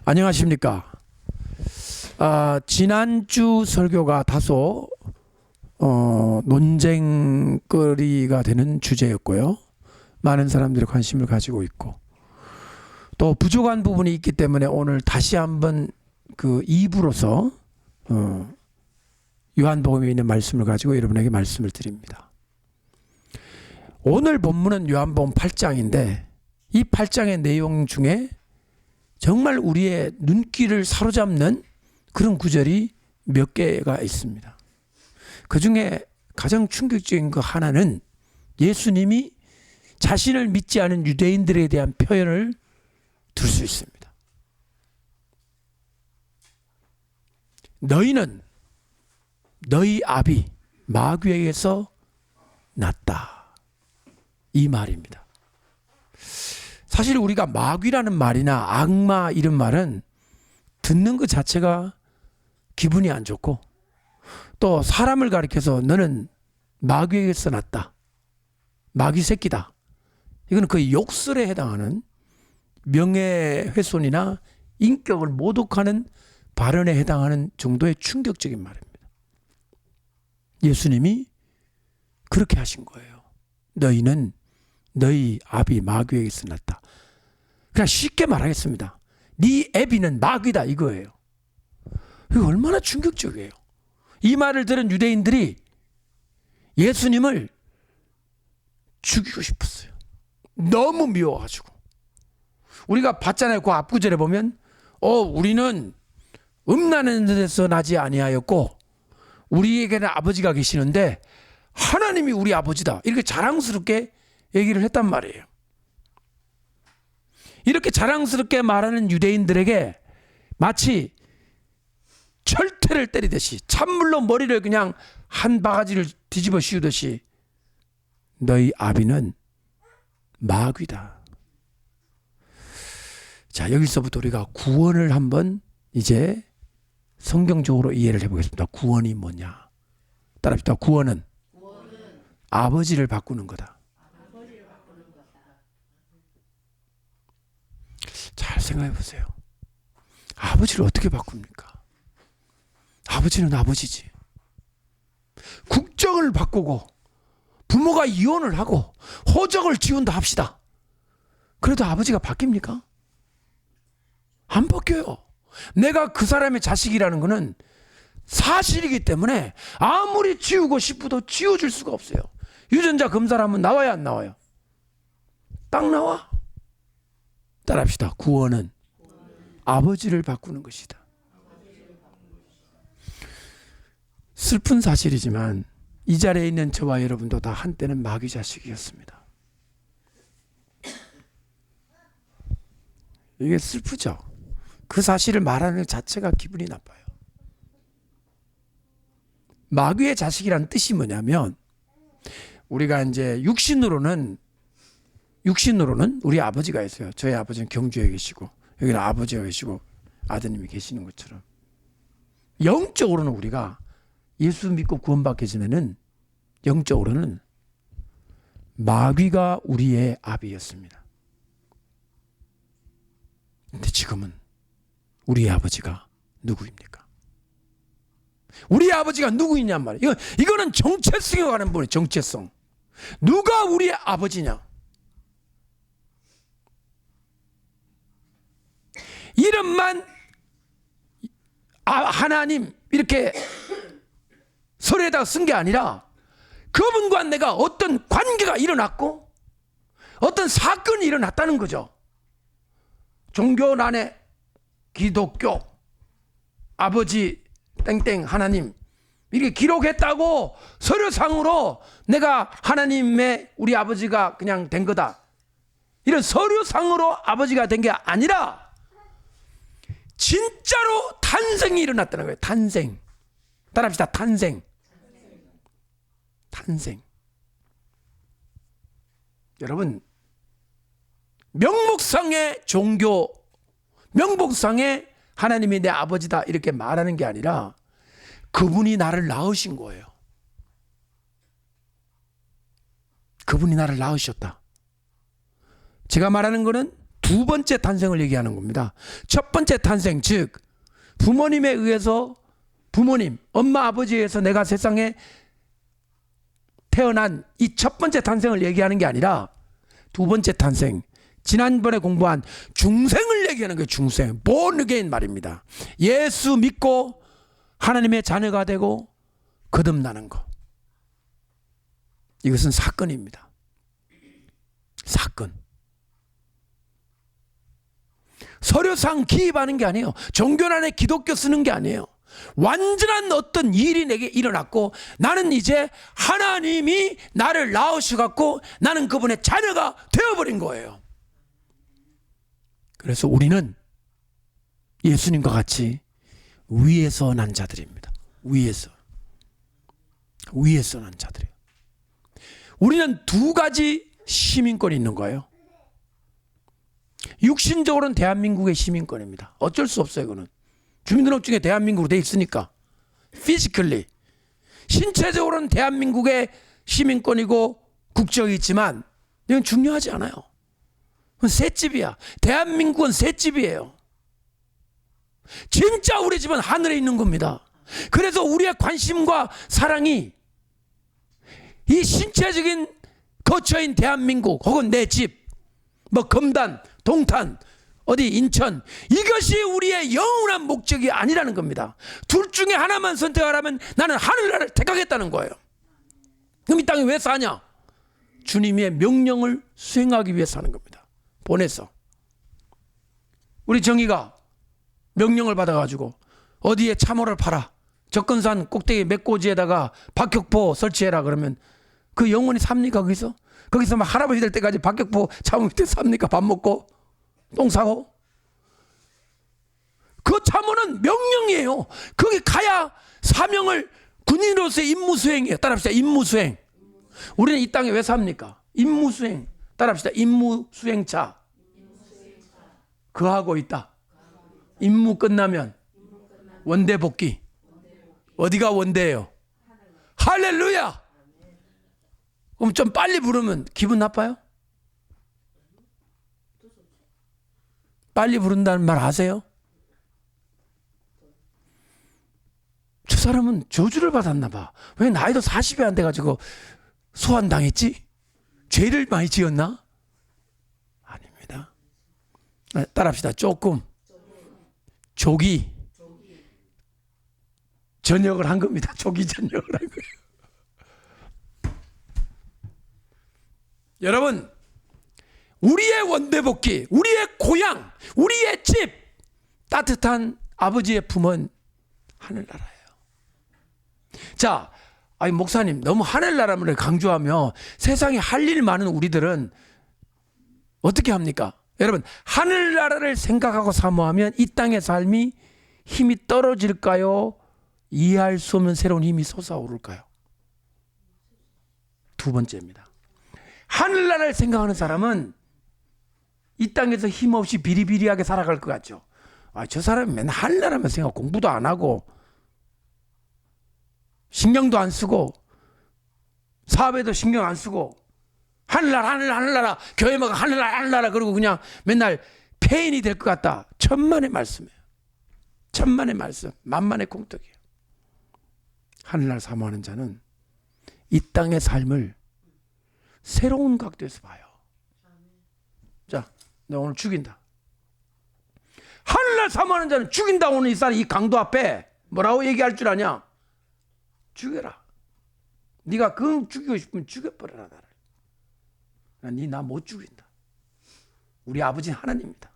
안녕하십니까. 지난주 설교가 다소 논쟁거리가 되는 주제였고요. 많은 사람들이 관심을 가지고 있고 또 부족한 부분이 있기 때문에 오늘 다시 한번 그 2부로서 요한복음에 있는 말씀을 가지고 여러분에게 말씀을 드립니다. 오늘 본문은 요한복음 8장인데 이 8장의 내용 중에 정말 우리의 눈길을 사로잡는 그런 구절이 몇 개가 있습니다. 그 중에 가장 충격적인 그 하나는 예수님이 자신을 믿지 않은 유대인들에 대한 표현을 들 수 있습니다. 너희는 너희 아비 마귀에게서 났다. 이 말입니다. 사실 우리가 마귀라는 말이나 악마 이런 말은 듣는 것 자체가 기분이 안 좋고 또 사람을 가리켜서 너는 마귀에게서 났다. 마귀 새끼다. 이건 거의 욕설에 해당하는 명예훼손이나 인격을 모독하는 발언에 해당하는 정도의 충격적인 말입니다. 예수님이 그렇게 하신 거예요. 너희는 너희 아비 마귀에게서 났다. 그냥 쉽게 말하겠습니다. 네 애비는 마귀다 이거예요. 이거 얼마나 충격적이에요. 이 말을 들은 유대인들이 예수님을 죽이고 싶었어요. 너무 미워가지고. 우리가 봤잖아요. 그 앞구절에 보면 우리는 음란한 데서 나지 아니하였고 우리에게는 아버지가 계시는데 하나님이 우리 아버지다. 이렇게 자랑스럽게 얘기를 했단 말이에요. 이렇게 자랑스럽게 말하는 유대인들에게 마치 철퇴를 때리듯이 찬물로 머리를 그냥 한 바가지를 뒤집어 씌우듯이 너희 아비는 마귀다. 자, 여기서부터 우리가 구원을 한번 이제 성경적으로 이해를 해보겠습니다. 구원이 뭐냐? 따라합시다. 구원은 아버지를 바꾸는 거다. 잘 생각해 보세요. 아버지를 어떻게 바꿉니까? 아버지는 아버지지. 국정을 바꾸고 부모가 이혼을 하고 호적을 지운다 합시다. 그래도 아버지가 바뀝니까? 안 바뀌어요. 내가 그 사람의 자식이라는 것은 사실이기 때문에 아무리 지우고 싶어도 지워줄 수가 없어요. 유전자 검사를 하면 나와야 안 나와요? 딱 나와. 따라합시다. 구원은 아버지를 바꾸는 것이다. 슬픈 사실이지만 이 자리에 있는 저와 여러분도 다 한때는 마귀 자식이었습니다. 이게 슬프죠. 그 사실을 말하는 것 자체가 기분이 나빠요. 마귀의 자식이라는 뜻이 뭐냐면 우리가 이제 육신으로는 우리 아버지가 있어요. 저희 아버지는 경주에 계시고 여기는 아버지가 계시고 아드님이 계시는 것처럼 영적으로는 우리가 예수 믿고 구원받게 되면은 영적으로는 마귀가 우리의 아비였습니다. 근데 지금은 우리의 아버지가 누구입니까? 우리의 아버지가 누구이냔 말이에요. 이거는 정체성에 관한 부분이에요. 정체성. 누가 우리의 아버지냐? 이름만 하나님 이렇게 서류에다가 쓴 게 아니라 그분과 내가 어떤 관계가 일어났고 어떤 사건이 일어났다는 거죠. 종교란에 기독교 아버지 땡땡 하나님 이렇게 기록했다고 서류상으로 내가 하나님의 우리 아버지가 그냥 된 거다. 이런 서류상으로 아버지가 된 게 아니라 진짜로 탄생이 일어났다는 거예요. 탄생. 따라합시다. 탄생. 여러분, 명목상의 종교, 명목상의 하나님이 내 아버지다 이렇게 말하는 게 아니라 그분이 나를 낳으신 거예요. 그분이 나를 낳으셨다. 제가 말하는 거는 두 번째 탄생을 얘기하는 겁니다. 첫 번째 탄생, 즉 부모님에 의해서, 부모님, 엄마 아버지에 의해서 내가 세상에 태어난 이 첫 번째 탄생을 얘기하는 게 아니라 두 번째 탄생, 지난번에 공부한 중생을 얘기하는 거예요. 중생, born again 말입니다. 예수 믿고 하나님의 자녀가 되고 거듭나는 것. 이것은 사건입니다. 사건. 서류상 기입하는 게 아니에요. 종교란에 기독교 쓰는 게 아니에요. 완전한 어떤 일이 내게 일어났고 나는 이제 하나님이 나를 낳으셔갖고 나는 그분의 자녀가 되어버린 거예요. 그래서 우리는 예수님과 같이 위에서 난 자들입니다. 위에서 난 자들이에요. 우리는 두 가지 시민권이 있는 거예요. 육신적으로는 대한민국의 시민권입니다. 어쩔 수 없어요. 그거는 주민등록증에 대한민국으로 돼 있으니까 physically. 신체적으로는 대한민국의 시민권이고 국적이 있지만 이건 중요하지 않아요. 그건 새 집이야. 대한민국은 새 집이에요. 진짜 우리 집은 하늘에 있는 겁니다. 그래서 우리의 관심과 사랑이 이 신체적인 거처인 대한민국 혹은 내 집, 뭐 금단, 동탄, 어디 인천, 이것이 우리의 영원한 목적이 아니라는 겁니다. 둘 중에 하나만 선택하라면 나는 하늘나라를 택하겠다는 거예요. 그럼 이 땅에 왜 사냐? 주님의 명령을 수행하기 위해 사는 겁니다. 보내서. 우리 정의가 명령을 받아가지고 어디에 참호를 팔아, 접근산 꼭대기 맥고지에다가 박격포 설치해라 그러면 그 영원히 삽니까? 거기서 막 할아버지 될 때까지 박격포 참호 밑에 삽니까? 밥 먹고 똥 싸고. 그 참호는 명령이에요. 거기 가야 사명을, 군인으로서의 임무 수행이에요. 따라합시다. 임무 수행. 우리는 이 땅에 왜 삽니까? 임무 수행. 따라합시다. 임무 수행차. 그 하고 있다. 임무 끝나면 원대 복귀. 어디가 원대예요? 할렐루야. 그럼 좀 빨리 부르면 기분 나빠요? 빨리 부른다는 말 아세요? 저 사람은 저주를 받았나 봐. 왜 나이도 40이 안 돼가지고 소환당했지? 죄를 많이 지었나? 아닙니다. 따라합시다. 조금 조기 전역을 한 겁니다. 조기 전역을 한 거예요. 여러분, 우리의 원대복귀, 우리의 고향, 우리의 집, 따뜻한 아버지의 품은 하늘나라예요. 자, 아니 목사님 너무 하늘나라를 강조하며 세상에 할 일 많은 우리들은 어떻게 합니까? 여러분, 하늘나라를 생각하고 사모하면 이 땅의 삶이 힘이 떨어질까요? 이해할 수 없는 새로운 힘이 솟아오를까요? 두 번째입니다. 하늘나라를 생각하는 사람은 이 땅에서 힘없이 비리비리하게 살아갈 것 같죠. 저 사람이 맨날 하늘나라만 생각, 공부도 안 하고 신경도 안 쓰고 사업에도 신경 안 쓰고 하늘나라 교회마다 하늘나라 그러고 그냥 맨날 폐인이 될 것 같다. 천만의 말씀이에요. 천만의 말씀, 만만의 공덕이에요. 하늘나라 사모하는 자는 이 땅의 삶을 새로운 각도에서 봐요. 자, 너 오늘 죽인다. 하늘날 사모하는 자는 죽인다. 오늘 이 사람 이 강도 앞에 뭐라고 얘기할 줄 아냐? 죽여라. 네가 그 죽이고 싶으면 죽여버려라 나를. 나 못 죽인다. 우리 아버지는 하나님입니다.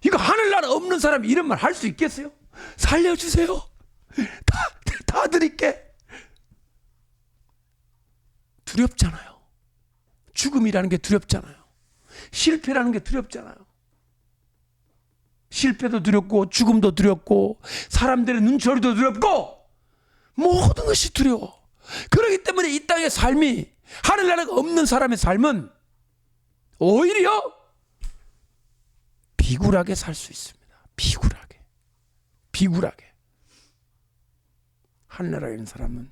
이거 하늘나라 없는 사람이 이런 말 할 수 있겠어요? 살려주세요. 다 드릴게. 두렵잖아요. 죽음이라는 게 두렵잖아요. 실패라는 게 두렵잖아요. 실패도 두렵고 죽음도 두렵고 사람들의 눈초리도 두렵고 모든 것이 두려워. 그렇기 때문에 이 땅의 삶이, 하늘나라가 없는 사람의 삶은 오히려 비굴하게 살 수 있습니다. 비굴하게. 하늘나라에 있는 사람은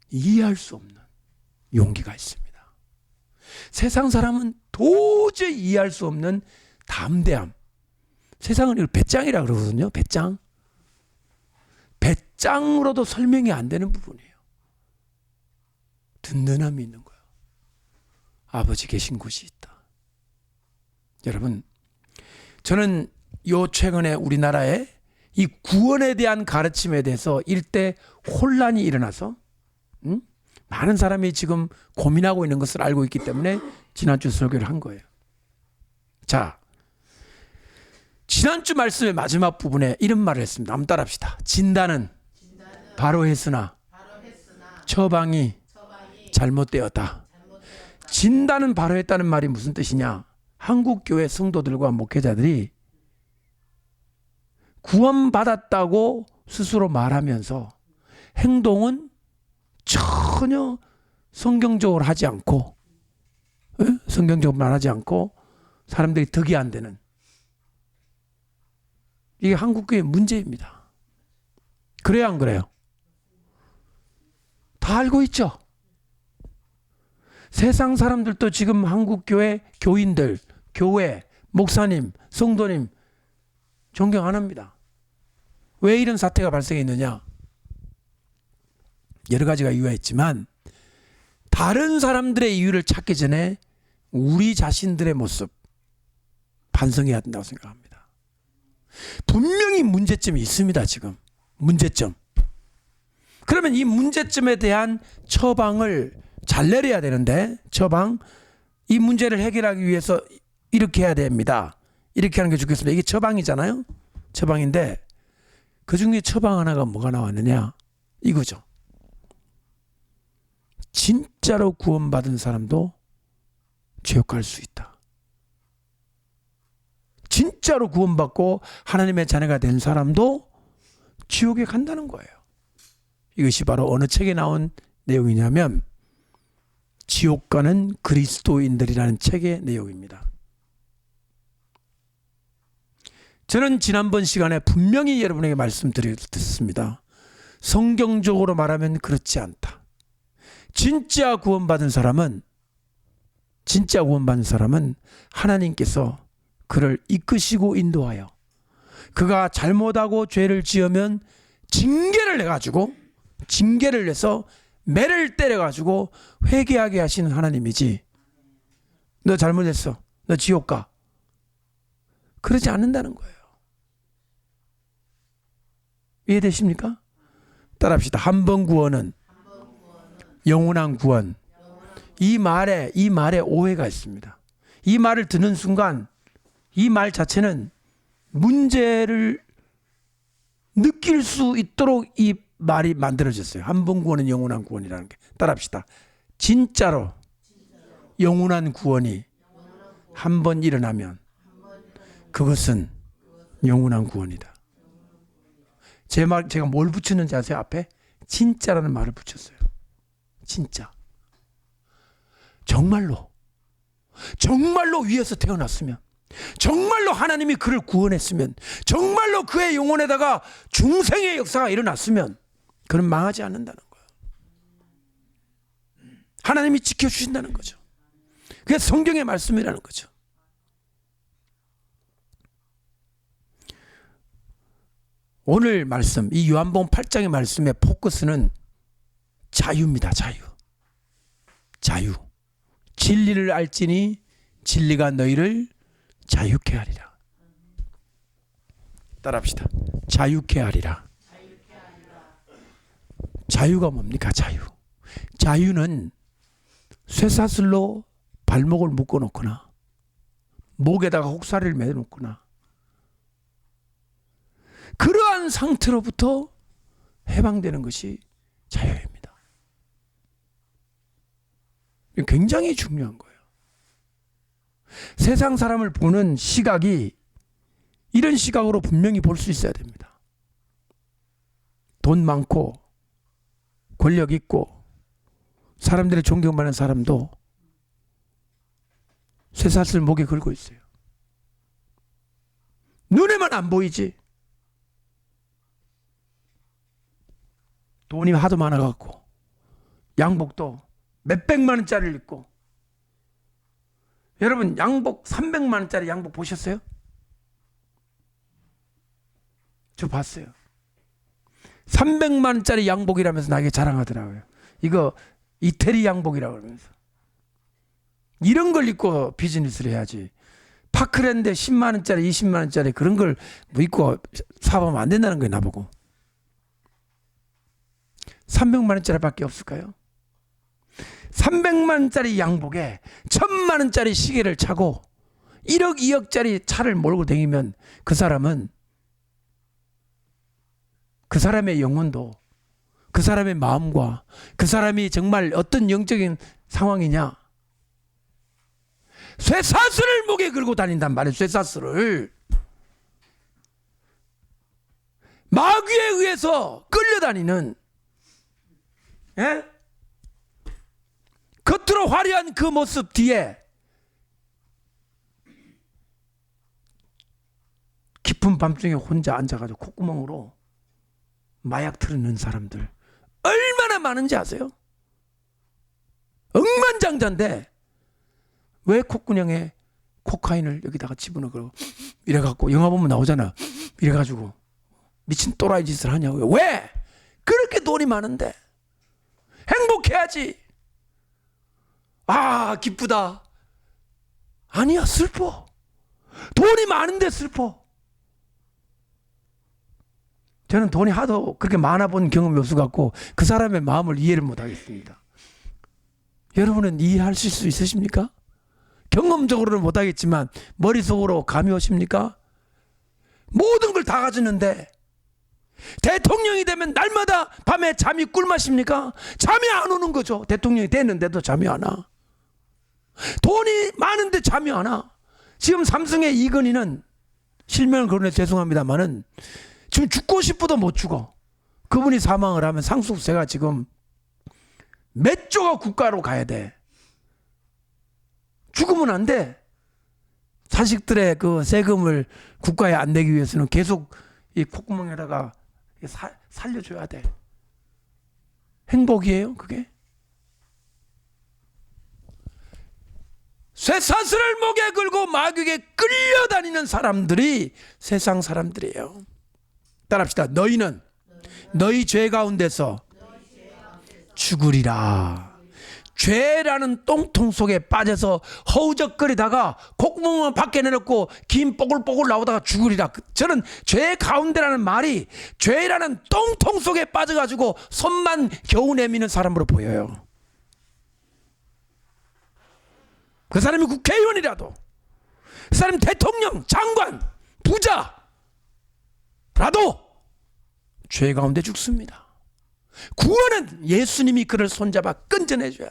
이해할 수 없는 용기가 있습니다. 세상 사람은 도저히 이해할 수 없는 담대함. 세상은 이걸 배짱이라 그러거든요. 배짱. 배짱으로도 설명이 안 되는 부분이에요. 든든함이 있는 거예요. 아버지 계신 곳이 있다. 여러분, 저는 요 최근에 우리나라에 이 구원에 대한 가르침에 대해서 일대 혼란이 일어나서 많은 사람이 지금 고민하고 있는 것을 알고 있기 때문에 지난주 설교를 한 거예요. 자, 지난주 말씀의 마지막 부분에 이런 말을 했습니다. 한번 따라합시다. 진단은 바로 했으나 처방이 잘못되었다. 진단은 바로 했다는 말이 무슨 뜻이냐? 한국교회 성도들과 목회자들이 구원받았다고 스스로 말하면서 행동은 전혀 성경적으로 하지 않고, 성경적으로 말하지 않고 사람들이 덕이 안 되는, 이게 한국교회의 문제입니다. 그래요, 안 그래요? 다 알고 있죠? 세상 사람들도 지금 한국교회 교인들, 교회, 목사님, 성도님 존경 안 합니다. 왜 이런 사태가 발생했느냐? 여러 가지가 이유가 있지만 다른 사람들의 이유를 찾기 전에 우리 자신들의 모습 반성해야 된다고 생각합니다. 분명히 문제점이 있습니다. 지금 문제점. 그러면 이 문제점에 대한 처방을 잘 내려야 되는데, 처방, 이 문제를 해결하기 위해서 이렇게 해야 됩니다. 이렇게 하는 게 좋겠습니다. 이게 처방이잖아요. 처방인데 그 중에 처방 하나가 뭐가 나왔느냐, 이거죠. 진짜로 구원받은 사람도 지옥 갈 수 있다. 진짜로 구원받고 하나님의 자녀가 된 사람도 지옥에 간다는 거예요. 이것이 바로 어느 책에 나온 내용이냐면 지옥 가는 그리스도인들이라는 책의 내용입니다. 저는 지난번 시간에 분명히 여러분에게 말씀드렸습니다. 성경적으로 말하면 그렇지 않다. 진짜 구원받은 사람은 하나님께서 그를 이끄시고 인도하여 그가 잘못하고 죄를 지으면 징계를 내서 매를 때려가지고 회개하게 하시는 하나님이지, 너 잘못했어, 너 지옥 가, 그러지 않는다는 거예요. 이해되십니까? 따라합시다. 한 번 구원은 영원한 구원. 이 말에 오해가 있습니다. 이 말을 듣는 순간 이 말 자체는 문제를 느낄 수 있도록 이 말이 만들어졌어요. 한 번 구원은 영원한 구원이라는 게. 따라합시다. 진짜로 영원한 구원이 한 번 일어나면 그것은 영원한 구원이다. 제가 뭘 붙였는지 아세요? 앞에 진짜라는 말을 붙였어요. 진짜. 정말로 위에서 태어났으면, 정말로 하나님이 그를 구원했으면, 정말로 그의 영혼에다가 중생의 역사가 일어났으면 그는 망하지 않는다는 거예요. 하나님이 지켜주신다는 거죠. 그게 성경의 말씀이라는 거죠. 오늘 말씀, 이 요한복음 8장의 말씀의 포커스는 자유입니다. 자유. 진리를 알지니 진리가 너희를 자유케 하리라. 따라합시다. 자유케 하리라. 자유가 뭡니까? 자유는 쇠사슬로 발목을 묶어놓거나 목에다가 혹사리를 매놓거나 그러한 상태로부터 해방되는 것이 자유입니다. 굉장히 중요한 거예요. 세상 사람을 보는 시각이 이런 시각으로 분명히 볼 수 있어야 됩니다. 돈 많고 권력 있고 사람들의 존경받는 사람도 쇠사슬 목에 걸고 있어요. 눈에만 안 보이지. 돈이 하도 많아갖고 양복도 몇백만 원짜리를 입고 여러분 양복 300만 원짜리 양복 보셨어요? 저 봤어요. 300만 원짜리 양복이라면서 나에게 자랑하더라고요. 이거 이태리 양복이라고 그러면서. 이런 걸 입고 비즈니스를 해야지. 파크랜드 10만 원짜리 20만 원짜리 그런 걸 뭐 입고 사보면 안 된다는 거예요. 나보고. 300만 원짜리밖에 없을까요? 300만 원짜리 양복에 1000만 원짜리 시계를 차고 1억 2억짜리 차를 몰고 다니면 그 사람은, 그 사람의 영혼도, 그 사람의 마음과 그 사람이 정말 어떤 영적인 상황이냐, 쇠사슬을 목에 걸고 다닌단 말이에요. 쇠사슬을 마귀에 의해서 끌려다니는, 예? 겉으로 화려한 그 모습 뒤에 깊은 밤중에 혼자 앉아가지고 콧구멍으로 마약 틀어넣는 사람들 얼마나 많은지 아세요? 억만장자인데 왜 콧구멍에 코카인을 여기다가 집어넣고 이래갖고 영화 보면 나오잖아. 이래가지고 미친 또라이 짓을 하냐고요. 왜? 그렇게 돈이 많은데. 행복해야지. 아, 기쁘다. 아니야, 슬퍼. 돈이 많은데 슬퍼. 저는 돈이 하도 그렇게 많아 본 경험이 없어갖고 그 사람의 마음을 이해를 못하겠습니다. 여러분은 이해하실 수 있으십니까? 경험적으로는 못하겠지만 머릿속으로 감이 오십니까? 모든 걸 다 가졌는데 대통령이 되면 날마다 밤에 잠이 꿀맛입니까? 잠이 안 오는 거죠. 대통령이 됐는데도 잠이 안 와. 돈이 많은데 잠이 안 와. 지금 삼성의 이건희는 실명을 거론해 죄송합니다만은 지금 죽고 싶어도 못 죽어. 그분이 사망을 하면 상속세가 지금 몇 조가 국가로 가야 돼. 죽으면 안 돼. 자식들의 그 세금을 국가에 안 내기 위해서는 계속 이 콧구멍에다가 살려줘야 돼. 행복이에요, 그게? 쇠사슬을 목에 걸고 마귀에게 끌려다니는 사람들이 세상 사람들이에요. 따라합시다. 너희는 너희 죄 가운데서 죽으리라. 죄라는 똥통 속에 빠져서 허우적거리다가 콧구멍을 밖에 내놓고 김 뽀글뽀글 나오다가 죽으리라. 저는 죄 가운데라는 말이 죄라는 똥통 속에 빠져가지고 손만 겨우 내미는 사람으로 보여요. 그 사람이 국회의원이라도, 그 사람이 대통령, 장관, 부자라도 죄 가운데 죽습니다. 구원은 예수님이 그를 손잡아 끈전해줘요.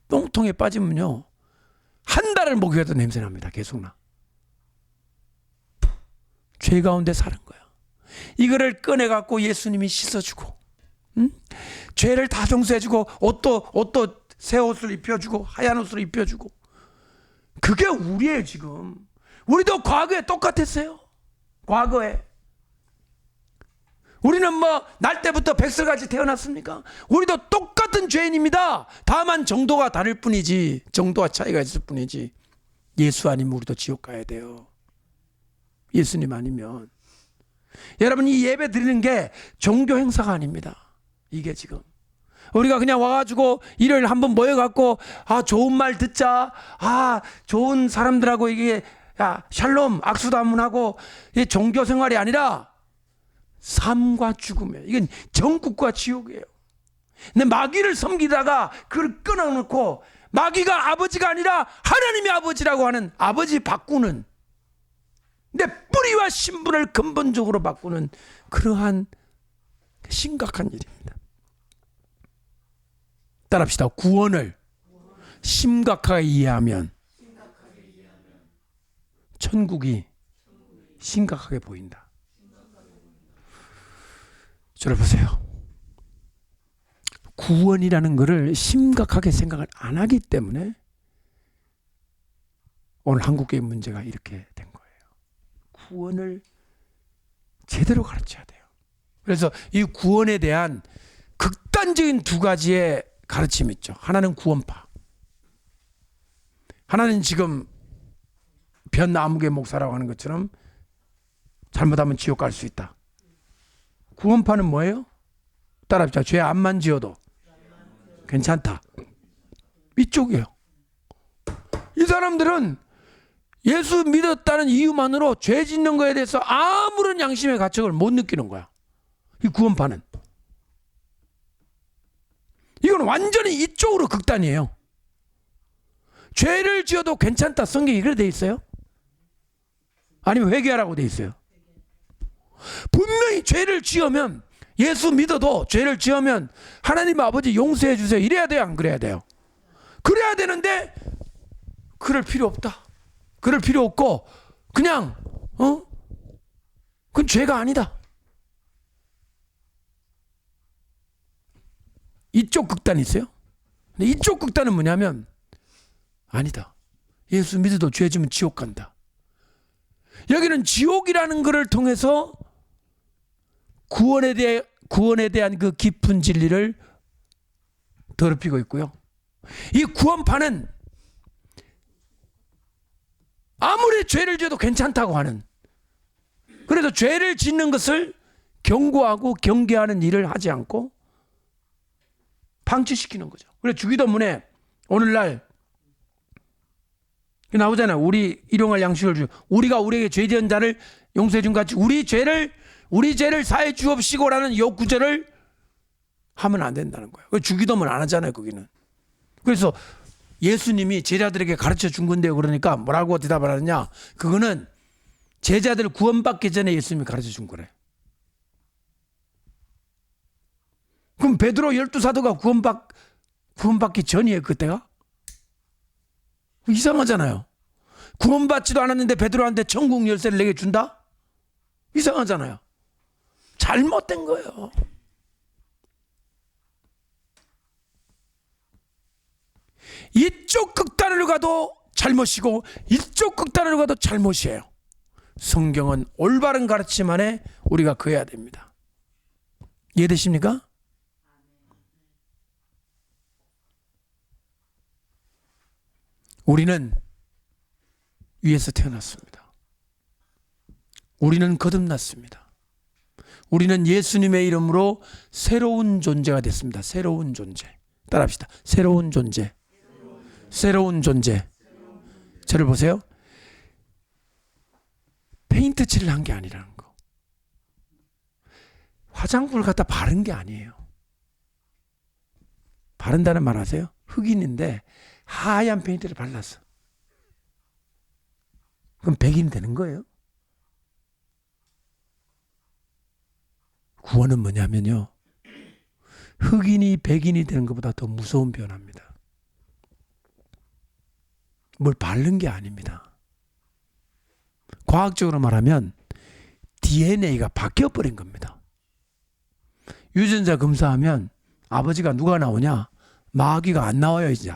똥통에 빠지면요, 한 달을 목욕해도 냄새납니다. 계속 나. 죄 가운데 사는 거야. 이거를 꺼내갖고 예수님이 씻어주고, 죄를 다 정수해주고, 옷도 새 옷을 입혀주고, 하얀 옷을 입혀주고. 그게 우리예요. 지금 우리도 과거에 똑같았어요. 과거에 우리는 뭐 날 때부터 백설같이 태어났습니까? 우리도 똑같은 죄인입니다. 다만 정도가 다를 뿐이지, 정도가 차이가 있을 뿐이지. 예수 아니면 우리도 지옥 가야 돼요. 예수님 아니면. 여러분, 이 예배 드리는 게 종교 행사가 아닙니다. 이게 지금 우리가 그냥 와가지고 일요일 한번 모여갖고 좋은 말 듣자, 좋은 사람들하고 이게 샬롬 악수도 한번 하고, 이게 종교 생활이 아니라 삶과 죽음이에요. 이건 정국과 지옥이에요. 근데 마귀를 섬기다가 그걸 끊어놓고 마귀가 아버지가 아니라 하나님이 아버지라고 하는, 아버지 바꾸는, 내 뿌리와 신분을 근본적으로 바꾸는 그러한 심각한 일입니다. 따라합시다. 구원을 심각하게 이해하면 천국이 심각하게 보인다. 저를 보세요. 구원이라는 것을 심각하게 생각을 안 하기 때문에 오늘 한국교회 문제가 이렇게 된 거예요. 구원을 제대로 가르쳐야 돼요. 그래서 이 구원에 대한 극단적인 두 가지의 가르침이 있죠. 하나는 구원파. 하나는 지금 변아무개 목사라고 하는 것처럼 잘못하면 지옥 갈 수 있다. 구원파는 뭐예요? 따라합시다. 죄 암만 지어도 괜찮다. 이쪽이에요. 이 사람들은 예수 믿었다는 이유만으로 죄 짓는 거에 대해서 아무런 양심의 가책을 못 느끼는 거야. 이 구원파는. 이건 완전히 이쪽으로 극단이에요. 죄를 지어도 괜찮다. 성경이 그래 돼 있어요? 아니면 회개하라고 돼 있어요? 분명히 죄를 지으면, 예수 믿어도 죄를 지으면 하나님 아버지 용서해 주세요. 이래야 돼요? 안 그래야 돼요? 그래야 되는데 그럴 필요 없다. 그럴 필요 없고 그냥 그건 죄가 아니다. 이쪽 극단이 있어요. 근데 이쪽 극단은 뭐냐면 아니다. 예수 믿어도 죄 지면 지옥 간다. 여기는 지옥이라는 것을 통해서 구원에 대한 그 깊은 진리를 더럽히고 있고요. 이 구원파는 아무리 죄를 지어도 괜찮다고 하는, 그래서 죄를 짓는 것을 경고하고 경계하는 일을 하지 않고 방치시키는 거죠. 그래서 주기도문에 오늘날 나오잖아요. 우리 일용할 양식을 주, 우리가 우리에게 죄 지은 자를 용서해 준 같이 우리 죄를 사해 주옵시고라는 이 구절을 하면 안 된다는 거예요. 주기도문 안 하잖아요, 거기는. 그래서 예수님이 제자들에게 가르쳐 준 건데요. 그러니까 뭐라고 대답을 하느냐? 그거는 제자들 구원받기 전에 예수님이 가르쳐 준 거래. 그럼 베드로 12사도가 구원받기 전이에요, 그때가? 이상하잖아요. 구원받지도 않았는데 베드로한테 천국 열쇠를 내게 준다? 이상하잖아요. 잘못된 거예요. 이쪽 극단으로 가도 잘못이고 이쪽 극단으로 가도 잘못이에요. 성경은 올바른 가르침 안에 우리가 거해야 됩니다. 이해되십니까? 우리는 위에서 태어났습니다. 우리는 거듭났습니다. 우리는 예수님의 이름으로 새로운 존재가 됐습니다. 새로운 존재. 따라합시다. 새로운 존재. 새로운 존재. 저를 보세요. 페인트 칠을 한 게 아니라는 거. 화장품을 갖다 바른 게 아니에요. 바른다는 말 아세요? 흑인인데 하얀 페인트를 발랐어. 그럼 백인이 되는 거예요? 구원은 뭐냐면요, 흑인이 백인이 되는 것보다 더 무서운 변화입니다. 뭘 바른 게 아닙니다. 과학적으로 말하면 DNA가 바뀌어버린 겁니다. 유전자 검사하면 아버지가 누가 나오냐? 마귀가 안 나와요. 이제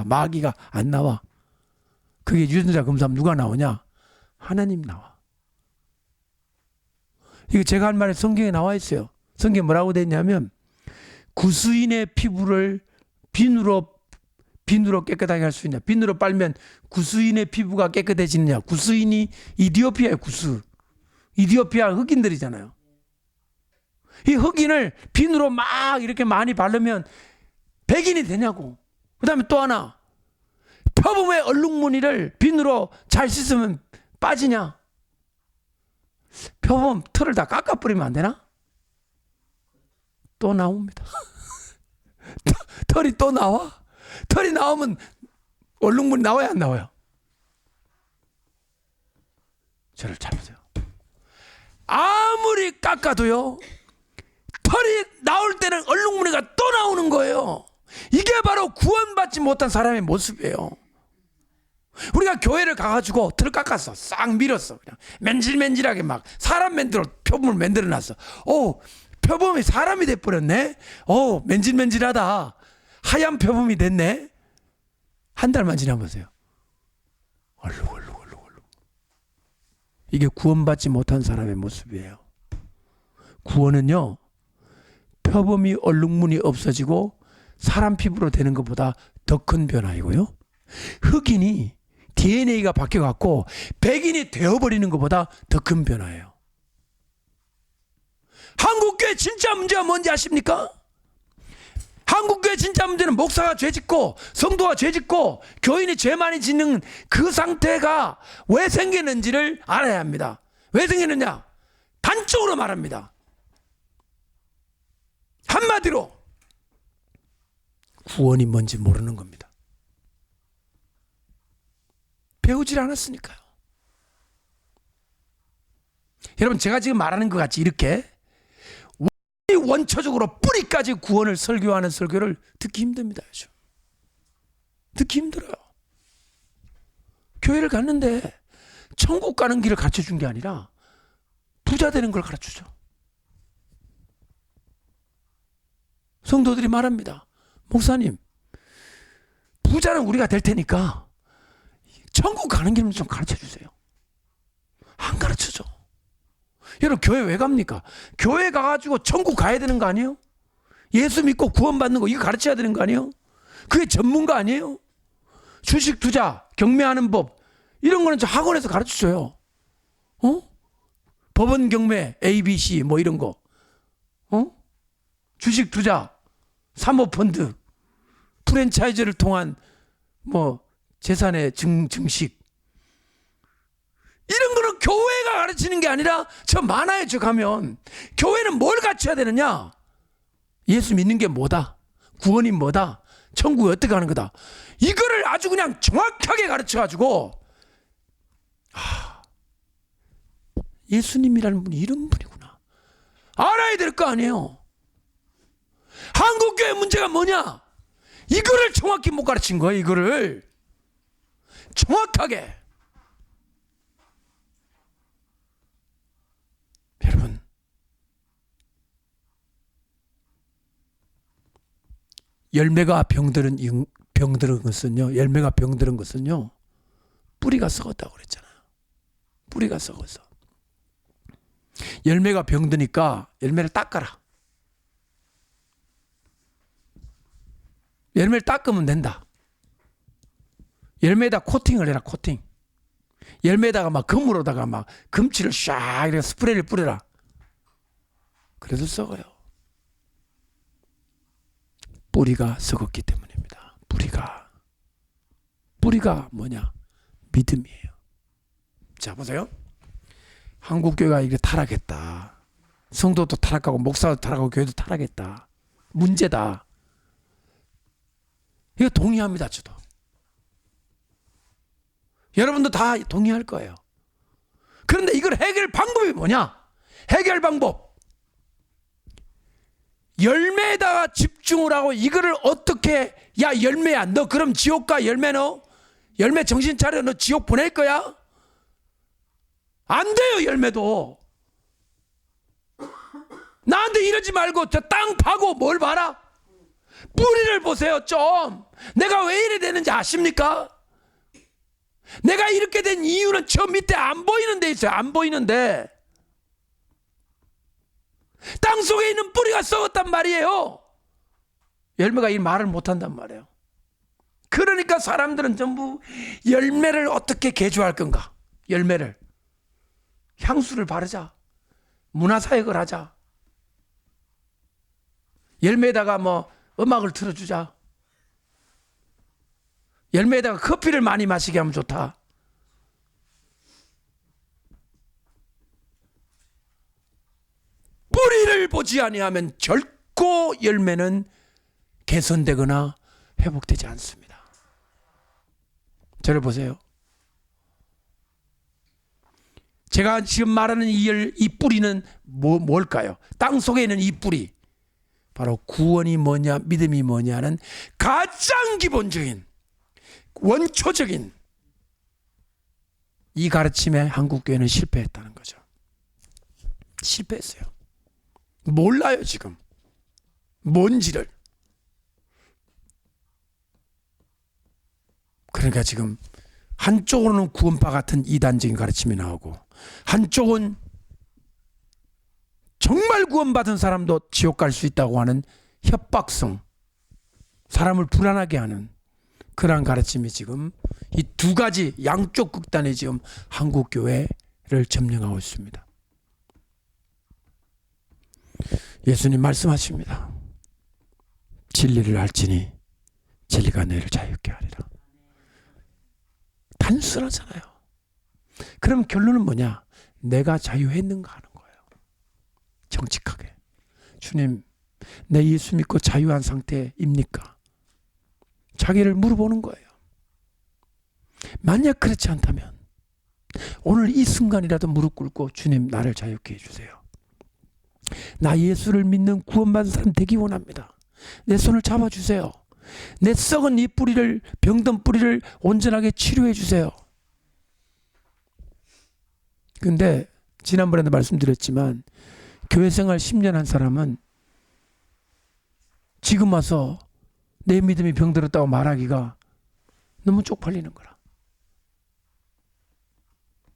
마귀가 안 나와. 그게 유전자 검사하면 누가 나오냐? 하나님 나와. 이거 제가 한 말에 성경에 나와 있어요. 성경에 뭐라고 돼 있냐면 구수인의 피부를 비누로 깨끗하게 할 수 있냐? 비누로 빨면 구수인의 피부가 깨끗해지느냐? 구수인이 이디오피아의 구수. 이디오피아 흑인들이잖아요. 이 흑인을 비누로 막 이렇게 많이 바르면 백인이 되냐고. 그 다음에 또 하나, 표범의 얼룩무늬를 비누로 잘 씻으면 빠지냐? 표범 털을 다 깎아버리면 안 되나? 또 나옵니다. 털이 또 나와? 털이 나오면 얼룩무늬 나와야 안 나와요? 저를 잘 보세요. 아무리 깎아도요, 털이 나올 때는 얼룩무늬가 또 나오는 거예요. 이게 바로 구원받지 못한 사람의 모습이에요. 우리가 교회를 가가지고 털 깎았어. 싹 밀었어. 그냥 맨질맨질하게 막 사람 맨들어 표범을 만들어놨어. 오, 표범이 사람이 돼버렸네. 오, 맨질맨질하다. 하얀 표범이 됐네. 한 달만 지나보세요. 얼룩. 이게 구원받지 못한 사람의 모습이에요. 구원은요, 표범이 얼룩무늬 없어지고 사람 피부로 되는 것보다 더 큰 변화이고요. 흑인이 DNA가 바뀌어갖고 백인이 되어버리는 것보다 더 큰 변화예요. 한국교회 진짜 문제가 뭔지 아십니까? 한국교회 진짜 문제는 목사가 죄짓고 성도가 죄짓고 교인이 죄 많이 짓는 그 상태가 왜 생기는지를 알아야 합니다. 왜 생기느냐? 단적으로 말합니다. 한마디로 구원이 뭔지 모르는 겁니다. 배우질 않았으니까요. 여러분, 제가 지금 말하는 것 같이 이렇게 원초적으로 뿌리까지 구원을 설교하는 설교를 듣기 힘듭니다. 아주. 듣기 힘들어요. 교회를 갔는데 천국 가는 길을 가르쳐 준 게 아니라 부자 되는 걸 가르쳐줘. 성도들이 말합니다. 목사님, 부자는 우리가 될 테니까 천국 가는 길을 좀 가르쳐 주세요. 안 가르쳐줘. 여러분, 교회 왜 갑니까? 교회 가가지고 천국 가야 되는 거 아니에요? 예수 믿고 구원받는 거 이거 가르쳐야 되는 거 아니에요? 그게 전문가 아니에요? 주식 투자, 경매하는 법 이런 거는 저 학원에서 가르쳐줘요. 법원 경매, ABC 뭐 이런 거. 주식 투자, 사모펀드, 프랜차이즈를 통한 뭐 재산의 증식 이런 거는 교회가 가르치는 게 아니라 저 만화에 저 가면 교회는 뭘 갖춰야 되느냐? 예수 믿는 게 뭐다? 구원이 뭐다? 천국이 어떻게 가는 거다? 이거를 아주 그냥 정확하게 가르쳐가지고 예수님이라는 분이 이런 분이구나 알아야 될 거 아니에요. 한국교회 문제가 뭐냐? 이거를 정확히 못 가르친 거예요. 이거를 정확하게. 여러분, 열매가 병들은 것은요, 열매가 병들은 것은요, 뿌리가 썩었다고 그랬잖아요. 뿌리가 썩어서. 열매가 병드니까 열매를 닦아라. 열매를 닦으면 된다. 열매에다 코팅을 해라. 코팅. 열매에다가 막 금으로다가 막 금치를 샥 이렇게 스프레이를 뿌려라. 그래도 썩어요. 뿌리가 썩었기 때문입니다. 뿌리가 뭐냐? 믿음이에요. 자, 보세요. 한국교회가 이게 타락했다. 성도도 타락하고 목사도 타락하고 교회도 타락했다. 문제다. 이거 동의합니다. 저도. 여러분도 다 동의할 거예요. 그런데 이걸 해결 방법이 뭐냐? 해결 방법. 열매에다가 집중을 하고 이거를 어떻게, 야 열매야 너 그럼 지옥 가. 열매 너 열매 정신 차려. 너 지옥 보낼 거야? 안 돼요. 열매도 나한테 이러지 말고 저 땅 파고 뭘 봐라. 뿌리를 보세요. 좀 내가 왜 이래 되는지 아십니까? 내가 이렇게 된 이유는 저 밑에 안 보이는 데 있어요. 안 보이는데 땅 속에 있는 뿌리가 썩었단 말이에요. 열매가 이 말을 못한단 말이에요. 그러니까 사람들은 전부 열매를 어떻게 개조할 건가? 열매를 향수를 바르자, 문화사역을 하자, 열매에다가 뭐 음악을 틀어주자, 열매에다가 커피를 많이 마시게 하면 좋다. 뿌리를 보지 아니하면 결코 열매는 개선되거나 회복되지 않습니다. 저를 보세요. 제가 지금 말하는 이 뿌리는 뭘까요? 땅 속에 있는 이 뿌리, 바로 구원이 뭐냐, 믿음이 뭐냐는 가장 기본적인 원초적인 이 가르침에 한국교회는 실패했다는 거죠. 실패했어요. 몰라요 지금 뭔지를. 그러니까 지금 한쪽으로는 구원파 같은 이단적인 가르침이 나오고, 한쪽은 정말 구원받은 사람도 지옥 갈 수 있다고 하는 협박성, 사람을 불안하게 하는 그러한 가르침이 지금 이 두 가지 양쪽 극단에 지금 한국 교회를 점령하고 있습니다. 예수님 말씀하십니다. 진리를 알지니 진리가 너희를 자유케 하리라. 단순하잖아요. 그럼 결론은 뭐냐? 내가 자유했는가 하는 거예요. 정직하게. 주님, 내 예수 믿고 자유한 상태입니까? 자기를 물어보는 거예요. 만약 그렇지 않다면 오늘 이 순간이라도 무릎 꿇고 주님, 나를 자유케 해주세요. 나 예수를 믿는 구원받은 사람 되기 원합니다. 내 손을 잡아주세요. 내 썩은 이 뿌리를, 병든 뿌리를 온전하게 치료해 주세요. 근데 지난번에도 말씀드렸지만 교회 생활 10년 한 사람은 지금 와서 내 믿음이 병들었다고 말하기가 너무 쪽팔리는 거라.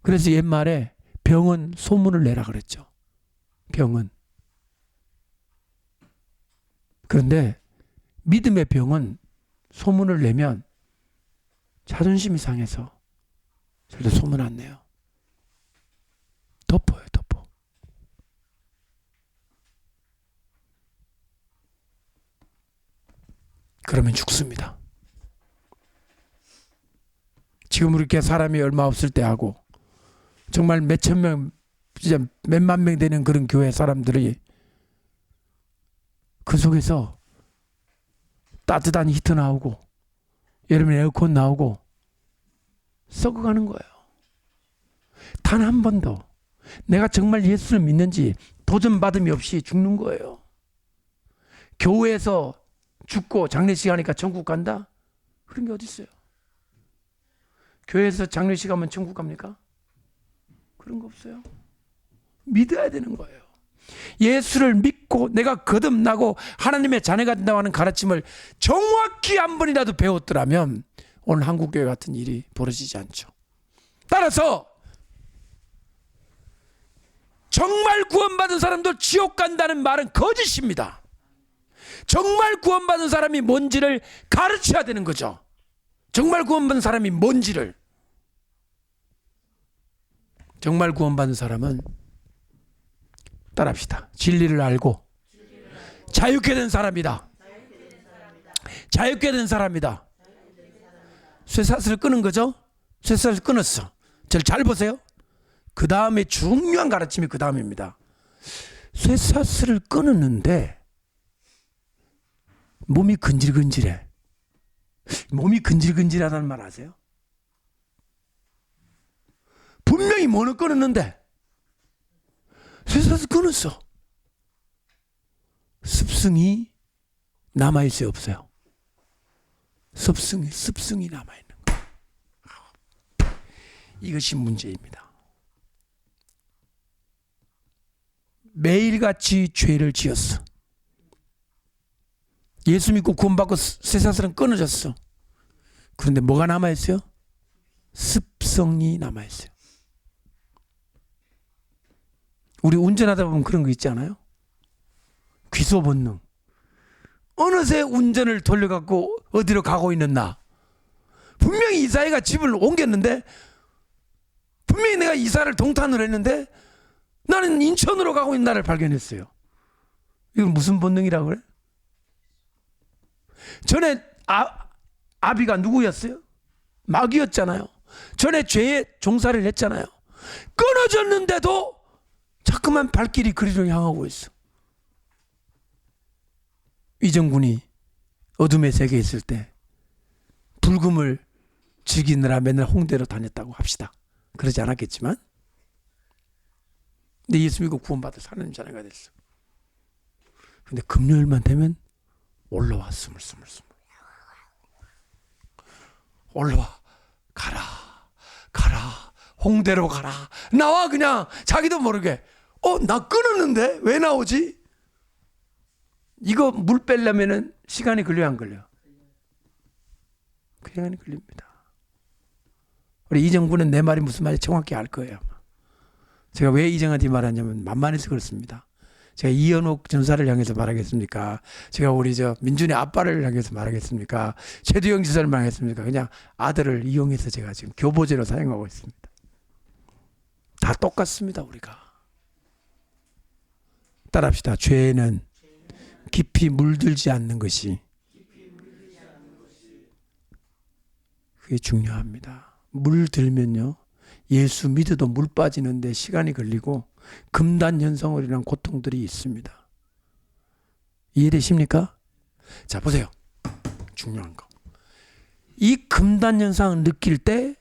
그래서 옛말에 병은 소문을 내라 그랬죠. 병은. 그런데 믿음의 병은 소문을 내면 자존심이 상해서 절대 소문 안 내요. 덮어요, 덮어. 그러면 죽습니다. 지금 이렇게 사람이 얼마 없을 때 하고 정말 몇천 명, 진짜 몇만 명 되는 그런 교회 사람들이 그 속에서 따뜻한 히터 나오고 여름에 에어컨 나오고 썩어가는 거예요. 단 한 번도 내가 정말 예수를 믿는지 도전받음이 없이 죽는 거예요. 교회에서 죽고 장례식 하니까 천국 간다? 그런 게 어디 있어요? 교회에서 장례식 하면 천국 갑니까? 그런 거 없어요. 믿어야 되는 거예요. 예수를 믿고 내가 거듭나고 하나님의 자녀가 된다고 하는 가르침을 정확히 한 번이라도 배웠더라면 오늘 한국교회 같은 일이 벌어지지 않죠. 따라서 정말 구원받은 사람도 지옥 간다는 말은 거짓입니다. 정말 구원받은 사람이 뭔지를 가르쳐야 되는 거죠. 정말 구원받은 사람이 뭔지를. 정말 구원받은 사람은 따라합시다. 진리를 알고 자유케 된 사람이다. 자유케 된 사람이다. 쇠사슬을 끊은 거죠? 쇠사슬을 끊었어. 저를 잘 보세요. 그 다음에 중요한 가르침이 그 다음입니다. 쇠사슬을 끊었는데 몸이 근질근질해. 몸이 근질근질하다는 말 아세요? 분명히 뭐는 끊었는데 쇠사슬 끊었어. 습승이 남아있어요, 없어요? 습승이 남아있는 거예요. 이것이 문제입니다. 매일같이 죄를 지었어. 예수 믿고 구원받고 쇠사슬은 끊어졌어. 그런데 뭐가 남아있어요? 습성이 남아있어요. 우리 운전하다 보면 그런 거 있지 않아요? 귀소 본능. 어느새 운전을 돌려갖고 어디로 가고 있는 나. 분명히 이사회가 집을 옮겼는데, 분명히 내가 이사를 동탄으로 했는데 나는 인천으로 가고 있는 나를 발견했어요. 이건 무슨 본능이라고 그래? 전에 아비가 누구였어요? 마귀였잖아요. 전에 죄에 종살이를 했잖아요. 끊어졌는데도 자꾸만 발길이 그리로 향하고 있어. 이정군이 어둠의 세계에 있을 때 불금을 즐기느라 맨날 홍대로 다녔다고 합시다. 그러지 않았겠지만, 근데 예수 믿고 구원받아 하나님 자녀가 됐어. 근데 금요일만 되면 올라와 스물스물 올라와. 가라 홍대로 가라. 나와. 그냥 자기도 모르게 나 끊었는데 왜 나오지? 이거 물 빼려면은 시간이 걸려요, 안 걸려? 그 시간이 걸립니다. 우리 이정구는 내 말이 무슨 말인지 정확히 알 거예요. 제가 왜 이정한테 말하냐면 만만해서 그렇습니다. 제가 이현옥 전사를 향해서 말하겠습니까? 제가 우리 민준의 아빠를 향해서 말하겠습니까? 최두영 지사를 말하겠습니까? 그냥 아들을 이용해서 제가 지금 교보제로 사용하고 있습니다. 다 똑같습니다. 우리가 따라합시다. 죄는 깊이 물들지 않는 것이 그게 중요합니다. 물들면요 예수 믿어도 물 빠지는데 시간이 걸리고 금단현상으로 인한 고통들이 있습니다. 이해되십니까? 자 보세요. 중요한 거. 이 금단현상을 느낄 때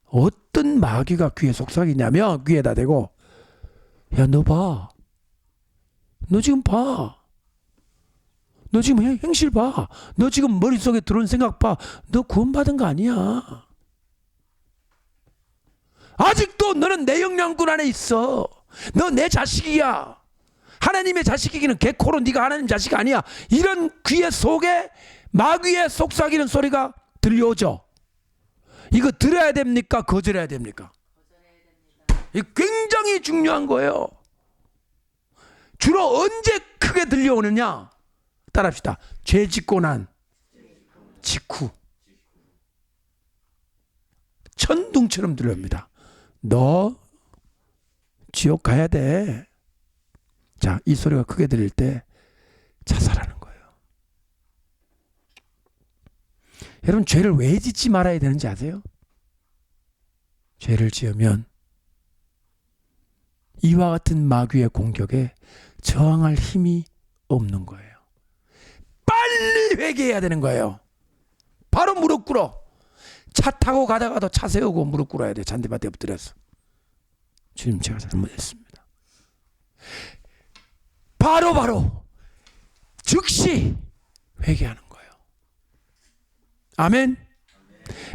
어떤 마귀가 귀에 속삭이냐면 귀에다 대고 야 너 봐. 너 지금 봐. 너 지금 행실 봐. 너 지금 머릿속에 들어온 생각 봐. 너 구원받은 거 아니야. 아직도 너는 내 영향권 안에 있어. 너 내 자식이야. 하나님의 자식이기는 개코로 네가 하나님 자식 아니야. 이런 귀에 속에 마귀의 속삭이는 소리가 들려오죠. 이거 들어야 됩니까? 거절해야 됩니까? 이 굉장히 중요한 거예요. 주로 언제 크게 들려오느냐? 따라합시다. 죄 짓고 난 직후 천둥처럼 들려옵니다. 너 지옥 가야 돼. 자, 이 소리가 크게 들릴 때 자살하는 거예요. 여러분 죄를 왜 짓지 말아야 되는지 아세요? 죄를 지으면 이와 같은 마귀의 공격에 저항할 힘이 없는 거예요. 빨리 회개해야 되는 거예요. 바로 무릎 꿇어. 차 타고 가다가도 차 세우고 무릎 꿇어야 돼. 잔디밭에 엎드려서. 주님 제가 잘못했습니다. 바로 즉시 회개하는 거예요. 아멘.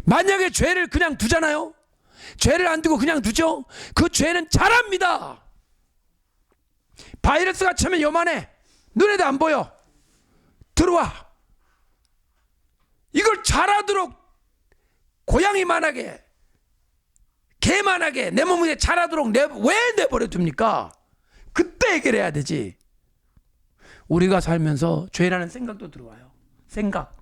만약에 죄를 그냥 두잖아요. 죄를 안 두고 그냥 두죠. 그 죄는 자랍니다. 바이러스가 처음에 요만해. 눈에도 안 보여. 들어와. 이걸 자라도록 고양이만하게 개만하게 내 몸에 자라도록 왜 내버려 둡니까? 그때 해결해야 되지. 우리가 살면서 죄라는 생각도 들어와요. 생각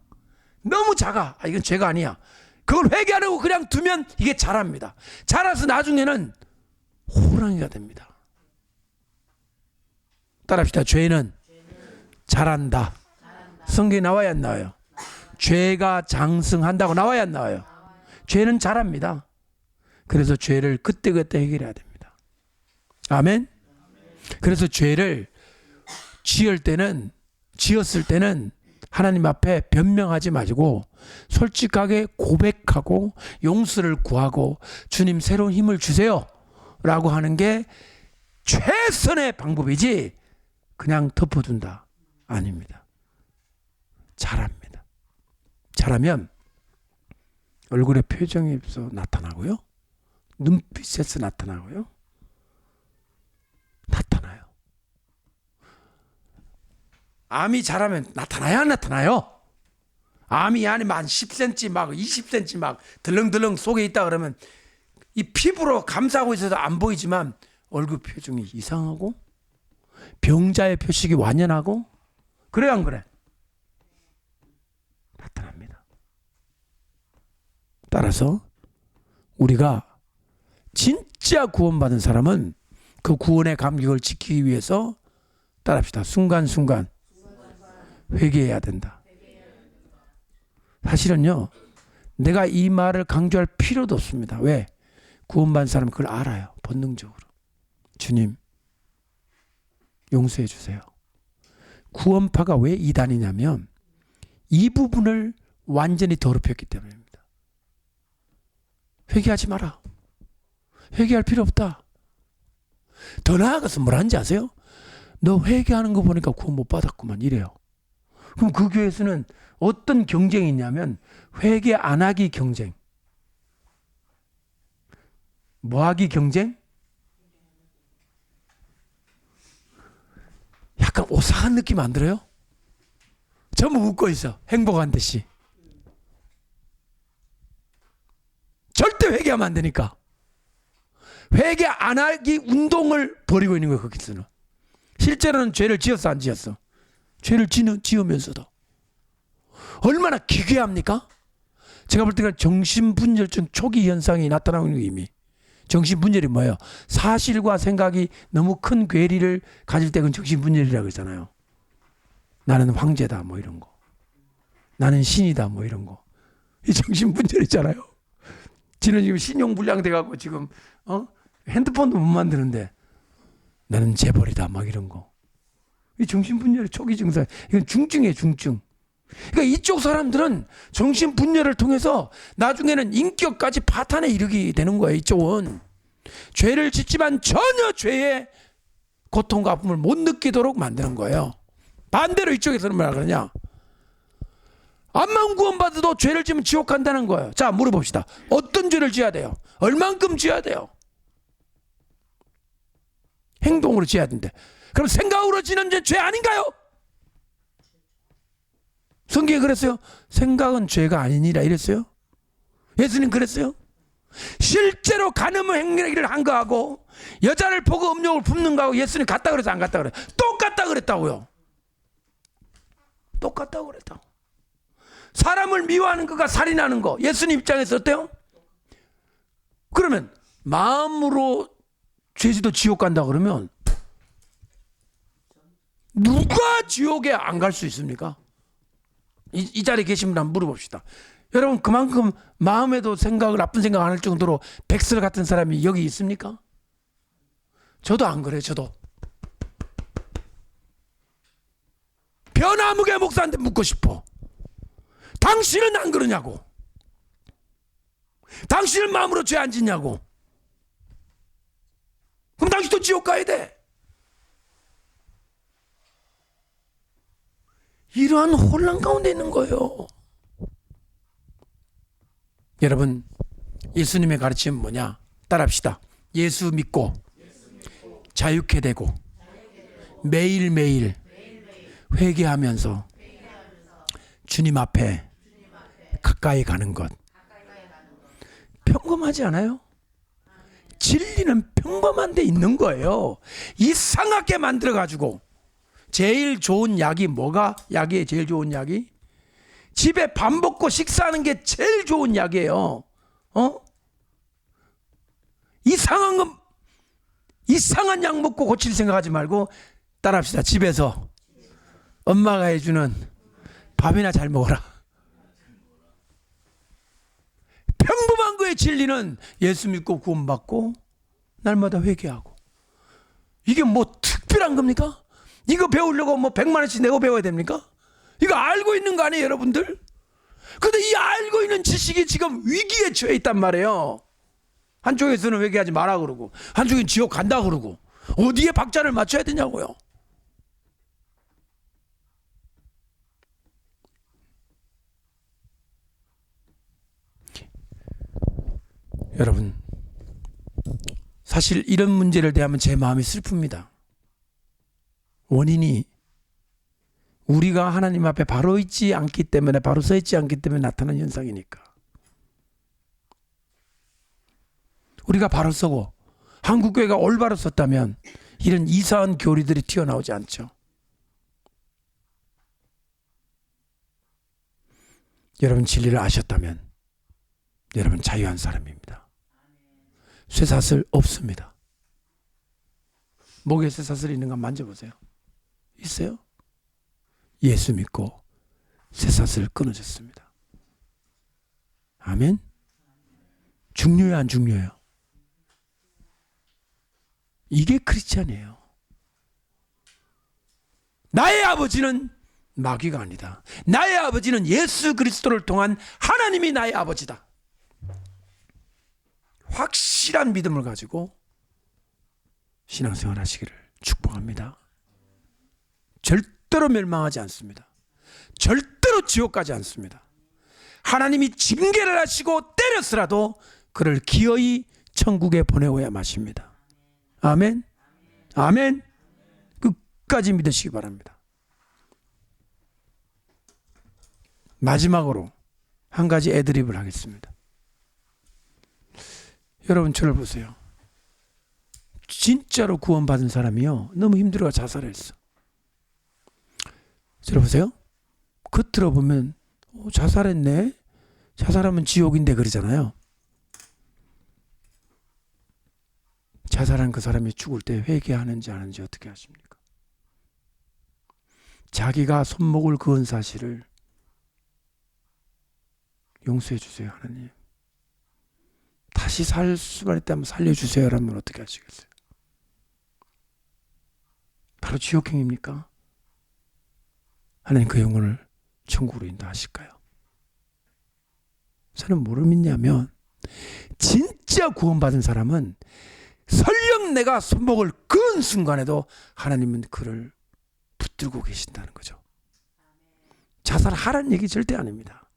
너무 작아. 이건 죄가 아니야. 그걸 회개하려고 그냥 두면 이게 자랍니다. 자라서 나중에는 호랑이가 됩니다. 따라합시다. 죄는 자란다. 성경에 나와야 안 나와요? 죄가 장성한다고 나와야 안 나와요? 죄는 자랍니다. 그래서 죄를 그때그때 해결해야 됩니다. 아멘. 그래서 죄를 지었을 때는 하나님 앞에 변명하지 마시고 솔직하게 고백하고 용서를 구하고 주님 새로운 힘을 주세요 라고 하는 게 최선의 방법이지 그냥 덮어둔다 아닙니다. 잘합니다. 잘하면 얼굴에 표정에서 나타나고요. 눈빛에서 나타나고요. 나타나요. 암이 자라면 나타나야 안 나타나요? 암이 아니면 한 10cm 막 20cm 막 들렁들렁 속에 있다 그러면 이 피부로 감싸고 있어서 안 보이지만 얼굴 표정이 이상하고 병자의 표식이 완연하고 그래 안 그래? 나타납니다. 따라서 우리가 진짜 구원받은 사람은 그 구원의 감격을 지키기 위해서 따라합시다. 순간순간 회개해야 된다. 사실은요, 내가 이 말을 강조할 필요도 없습니다. 왜? 구원받은 사람은 그걸 알아요. 본능적으로. 주님, 용서해 주세요. 구원파가 왜 이단이냐면 이 부분을 완전히 더럽혔기 때문입니다. 회개하지 마라. 회개할 필요 없다. 더 나아가서 뭐라는지 아세요? 너 회개하는 거 보니까 구원 못 받았구만 이래요. 그럼 그 교회에서는 어떤 경쟁이 있냐면 회개 안 하기 경쟁. 뭐 하기 경쟁? 약간 오싹한 느낌 안 들어요? 전부 웃고 있어. 행복한 듯이. 절대 회개하면 안 되니까. 회개 안 하기 운동을 벌이고 있는 거예요. 거기서는. 실제로는 죄를 지었어, 안 지었어? 죄를 지으면서도. 얼마나 기괴합니까? 제가 볼 때가 정신분열증 초기 현상이 나타나는 이미. 정신분열이 뭐예요? 사실과 생각이 너무 큰 괴리를 가질 때 그건 정신분열이라고 그러잖아요. 나는 황제다 뭐 이런 거. 나는 신이다 뭐 이런 거. 이 정신분열이잖아요. 지는 지금 신용불량 돼갖고 지금 핸드폰도 못 만드는데 나는 재벌이다 막 이런 거. 이 정신분열의 초기 증상. 이건 중증이에요, 중증. 그러니까 이쪽 사람들은 정신분열을 통해서 나중에는 인격까지 파탄에 이르게 되는 거예요. 이쪽은 죄를 짓지만 전혀 죄의 고통과 아픔을 못 느끼도록 만드는 거예요. 반대로 이쪽에서는 뭐라 그러냐? 암만 구원받아도 죄를 지으면 지옥 간다는 거예요. 자, 물어봅시다. 어떤 죄를 지어야 돼요? 얼만큼 지어야 돼요? 행동으로 지어야 된대. 그럼 생각으로 지는 죄 아닌가요? 성경에 그랬어요? 생각은 죄가 아니니라 이랬어요? 예수님 그랬어요? 실제로 간음을 행위를 한 거하고 여자를 보고 음욕을 품는 거하고 예수님 같다 그래서 안 같다 그래? 똑같다 그랬다고요. 똑같다고 그랬다고. 사람을 미워하는 거가 살인하는 거 예수님 입장에서 어때요? 그러면 마음으로 죄지도 지옥 간다 그러면 누가 지옥에 안 갈 수 있습니까? 이 자리에 계신 분 한번 물어봅시다. 여러분 그만큼 마음에도 생각을 나쁜 생각 안 할 정도로 백설 같은 사람이 여기 있습니까? 저도 안 그래요. 저도 변화무게 목사한테 묻고 싶어. 당신은 안 그러냐고. 당신은 마음으로 죄 안 짓냐고. 그럼 당신도 지옥 가야 돼. 이러한 혼란 가운데 있는 거예요. 여러분 예수님의 가르침은 뭐냐? 따라합시다. 예수 믿고 자유케 되고 매일매일 회개하면서 주님 앞에 가까이 가는 것. 평범하지 않아요? 진리는 평범한 데 있는 거예요. 이상하게 만들어가지고. 제일 좋은 약이 뭐가 약이에요? 제일 좋은 약이? 집에 밥 먹고 식사하는 게 제일 좋은 약이에요. 이상한 약 먹고 고칠 생각하지 말고 따라합시다. 집에서 엄마가 해주는 밥이나 잘 먹어라. 평범한 거의 진리는 예수 믿고 구원받고 날마다 회개하고. 이게 뭐 특별한 겁니까? 이거 배우려고 뭐 100만 원씩 내고 배워야 됩니까? 이거 알고 있는 거 아니에요, 여러분들? 근데 이 알고 있는 지식이 지금 위기에 처해 있단 말이에요. 한쪽에서는 회개하지 마라 그러고 한쪽엔 지옥 간다 그러고 어디에 박자를 맞춰야 되냐고요. 여러분 사실 이런 문제를 대하면 제 마음이 슬픕니다. 원인이 우리가 하나님 앞에 바로 있지 않기 때문에, 바로 서 있지 않기 때문에 나타나는 현상이니까. 우리가 바로 서고 한국교회가 올바로 섰다면 이런 이상한 교리들이 튀어나오지 않죠. 여러분 진리를 아셨다면 여러분 자유한 사람입니다. 쇠사슬 없습니다. 목에 쇠사슬 있는 거 만져보세요. 있어요? 예수 믿고 쇠사슬 끊어졌습니다. 아멘? 중요해요, 안 중요해요? 이게 크리스찬이에요. 나의 아버지는 마귀가 아니다. 나의 아버지는 예수 그리스도를 통한 하나님이 나의 아버지다. 확실한 믿음을 가지고 신앙생활 하시기를 축복합니다. 절대로 멸망하지 않습니다. 절대로 지옥 가지 않습니다. 하나님이 징계를 하시고 때렸으라도 그를 기어이 천국에 보내어야 마십니다. 아멘. 아멘. 끝까지 믿으시기 바랍니다. 마지막으로 한 가지 애드립을 하겠습니다. 여러분 저를 보세요. 진짜로 구원받은 사람이요, 너무 힘들어가 자살했어. 들어보세요. 겉으로 보면 자살했네, 자살하면 지옥인데 그러잖아요. 자살한 그 사람이 죽을 때 회개하는지 안 하는지 어떻게 하십니까? 자기가 손목을 그은 사실을 용서해 주세요, 하나님. 다시 살 수만 있다면 살려주세요 라면 어떻게 하시겠어요? 바로 지옥행입니까? 하나님 그 영혼을 천국으로 인도하실까요? 저는 뭐를 믿냐면, 진짜 구원받은 사람은 설령 내가 손목을 그은 순간에도 하나님은 그를 붙들고 계신다는 거죠. 자살하라는 얘기 절대 아닙니다.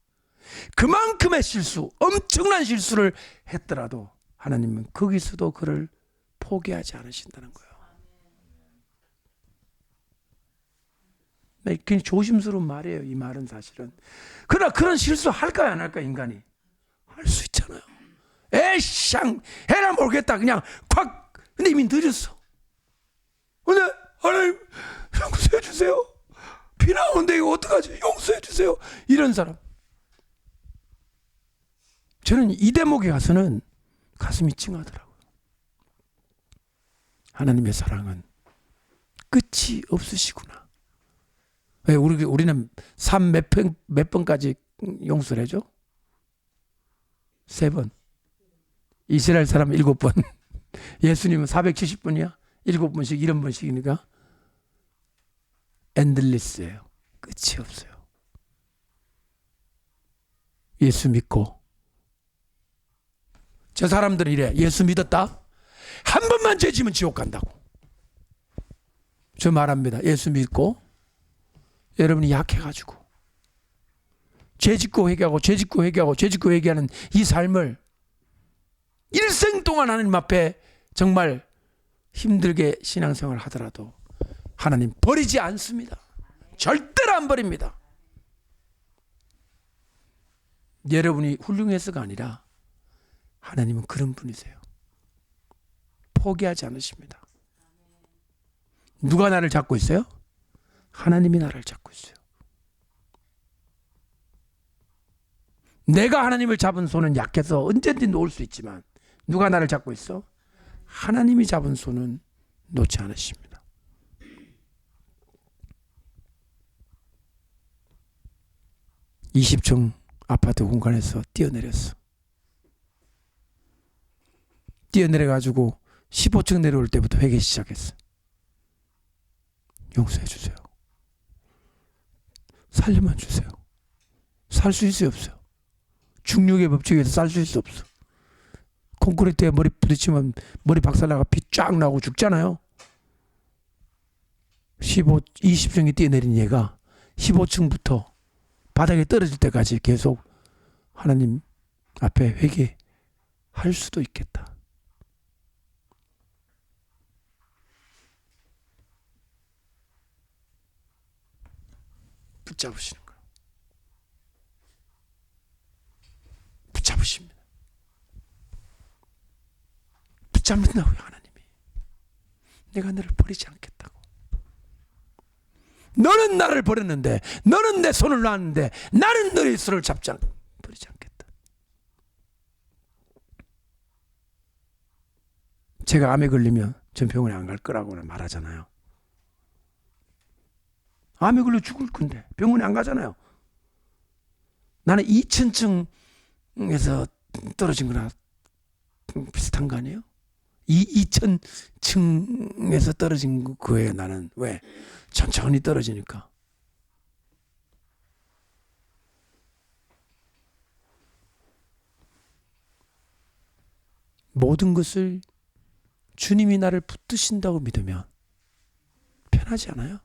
그만큼의 실수, 엄청난 실수를 했더라도 하나님은 거기서도 그를 포기하지 않으신다는 거예요. 굉장히 조심스러운 말이에요, 이 말은 사실은. 그러나 그런 실수 할까요, 안 할까요, 인간이? 할 수 있잖아요. 에이샹, 해나 모르겠다, 그냥 콱. 근데 이미 늦었어. 근데 하나님 용서해 주세요. 비 나오는데 이거 어떡하지? 용서해 주세요. 이런 사람. 저는 이 대목에 가서는 가슴이 찡하더라고요. 하나님의 사랑은 끝이 없으시구나. 왜 우리는 3 몇 번까지 용서를 해줘? 3번. 이스라엘 사람 7번. 예수님은 470번이야. 7번씩 이런 번씩이니까 엔들리스예요. 끝이 없어요. 예수 믿고, 저 사람들은 이래. 예수 믿었다? 한 번만 죄 지면 지옥 간다고. 저 말합니다. 예수 믿고 여러분이 약해가지고 죄 짓고 회개하고 죄 짓고 회개하고 죄 짓고 회개하는 이 삶을 일생 동안 하나님 앞에 정말 힘들게 신앙생활을 하더라도 하나님 버리지 않습니다. 절대로 안 버립니다. 여러분이 훌륭해서가 아니라 하나님은 그런 분이세요. 포기하지 않으십니다. 누가 나를 잡고 있어요? 하나님이 나를 잡고 있어요. 내가 하나님을 잡은 손은 약해서 언제든지 놓을 수 있지만 누가 나를 잡고 있어? 하나님이 잡은 손은 놓지 않으십니다. (20층) 아파트 공간에서 뛰어내렸어. 뛰어내려가지고 15층 내려올 때부터 회개 시작했어. 용서해 주세요. 살려만 주세요. 살 수 있어요, 없어요? 중력의 법칙에서 살 수 있어, 없어? 콘크리트에 머리 부딪히면 머리 박살나가 피 쫙 나고 죽잖아요. 20층에 뛰어내린 얘가 15층부터 바닥에 떨어질 때까지 계속 하나님 앞에 회개할 수도 있겠다. 붙잡으시는 거예요. 붙잡으십니다. 붙잡는다고요, 하나님이. 내가 너를 버리지 않겠다고. 너는 나를 버렸는데, 너는 내 손을 놨는데 나는 너의 손을 버리지 않겠다. 제가 암에 걸리면 전 병원에 안 갈 거라고 말하잖아요. 암에 걸려 죽을 건데 병원에 안 가잖아요. 나는 2000층에서 떨어진 거나 비슷한 거 아니에요? 2000층에서 떨어진 거예요, 나는. 왜? 천천히 떨어지니까. 모든 것을 주님이 나를 붙드신다고 믿으면 편하지 않아요?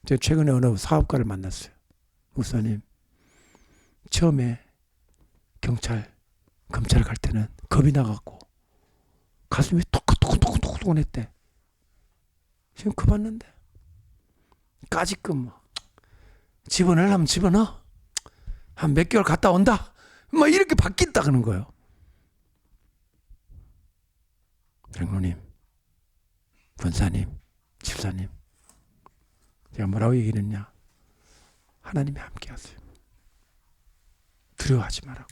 제가 최근에 어느 사업가를 만났어요. 목사님, 처음에 검찰 갈 때는 겁이 나갖고 가슴이 톡톡톡톡톡 했대. 지금 겁았는데 까짓끔 집어넣으려면 집어넣어. 한 몇 개월 갔다 온다. 막 이렇게 바뀐다 그러는 거예요. 장로님, 권사님, 집사님, 제가 뭐라고 얘기했냐? 하나님이 함께 하세요. 두려워하지 말라고.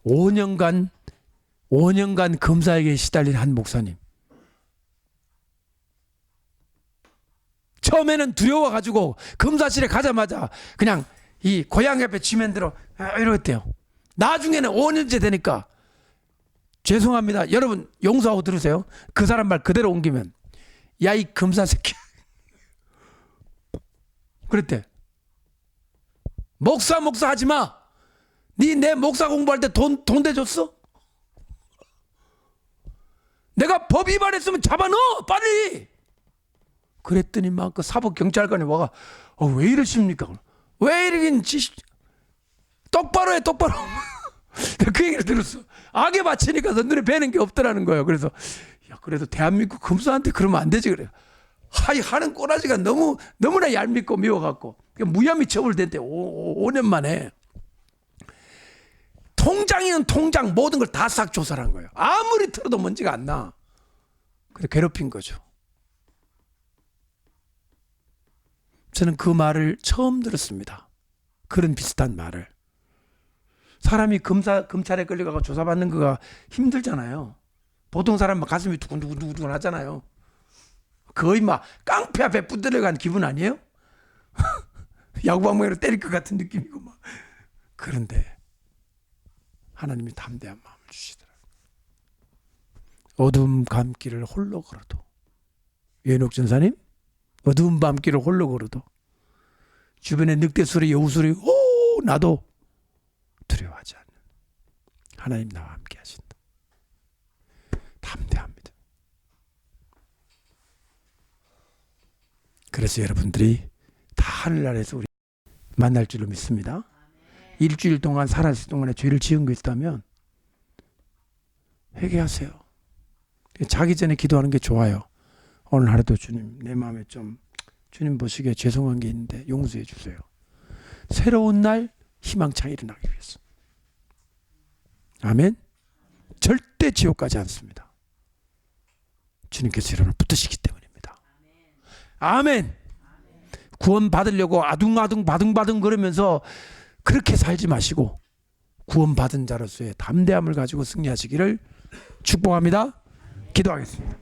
5년간 검사에게 시달린 한 목사님. 처음에는 두려워가지고 검사실에 가자마자 그냥 이 고향 옆에 지면대로 이러겠대요. 나중에는 5년째 되니까 죄송합니다. 여러분 용서하고 들으세요. 그 사람 말 그대로 옮기면 야 이 검사 새끼 그랬대. 목사 하지 마. 네 내 목사 공부할 때 돈 대줬어? 내가 법 위반했으면 잡아넣어 빨리. 그랬더니 막 그 사법 경찰관이 와가 왜 이러십니까? 왜 이러긴 똑바로 해 똑바로. 그 얘기를 들었어. 악에 바치니까 너 눈에 뵈는 게 없더라는 거예요. 그래서 야 그래도 대한민국 검사한테 그러면 안 되지 그래. 하는 꼬라지가 너무나 얄밉고 미워갖고 무혐의 처벌됐대. 5년 만에. 통장이면 통장 모든 걸 다 싹 조사를 한 거예요. 아무리 틀어도 먼지가 안 나. 그래서 괴롭힌 거죠. 저는 그 말을 처음 들었습니다. 그런 비슷한 말을. 사람이 검찰에 끌려가고 조사받는 거가 힘들잖아요. 보통 사람 막 가슴이 두근두근 하잖아요. 거의 막 깡패 앞에 붙들려간 기분 아니에요? 야구방망이로 때릴 것 같은 느낌이고 막. 그런데 하나님이 담대한 마음을 주시더라고요. 어두운 밤길을 홀로 걸어도, 유현옥 전사님, 어두운 밤길을 홀로 걸어도 주변에 늑대 소리, 여우 소리 나도 두려워하지 않는 하나님 나와 함께 하신다. 담대합니다. 그래서 여러분들이 다 하늘나라에서 우리 만날 줄로 믿습니다. 일주일 동안 살았을 동안에 죄를 지은 게 있다면 회개하세요. 자기 전에 기도하는 게 좋아요. 오늘 하루도 주님 내 마음에 좀 주님 보시기에 죄송한 게 있는데 용서해 주세요. 새로운 날 희망창이 일어나기 위해서. 아멘. 절대 지옥 가지 않습니다. 주님께서 여러분을 붙드시기 때문입니다. 아멘. 구원 받으려고 아둥아둥 바둥바둥 그러면서 그렇게 살지 마시고 구원 받은 자로서의 담대함을 가지고 승리하시기를 축복합니다. 기도하겠습니다.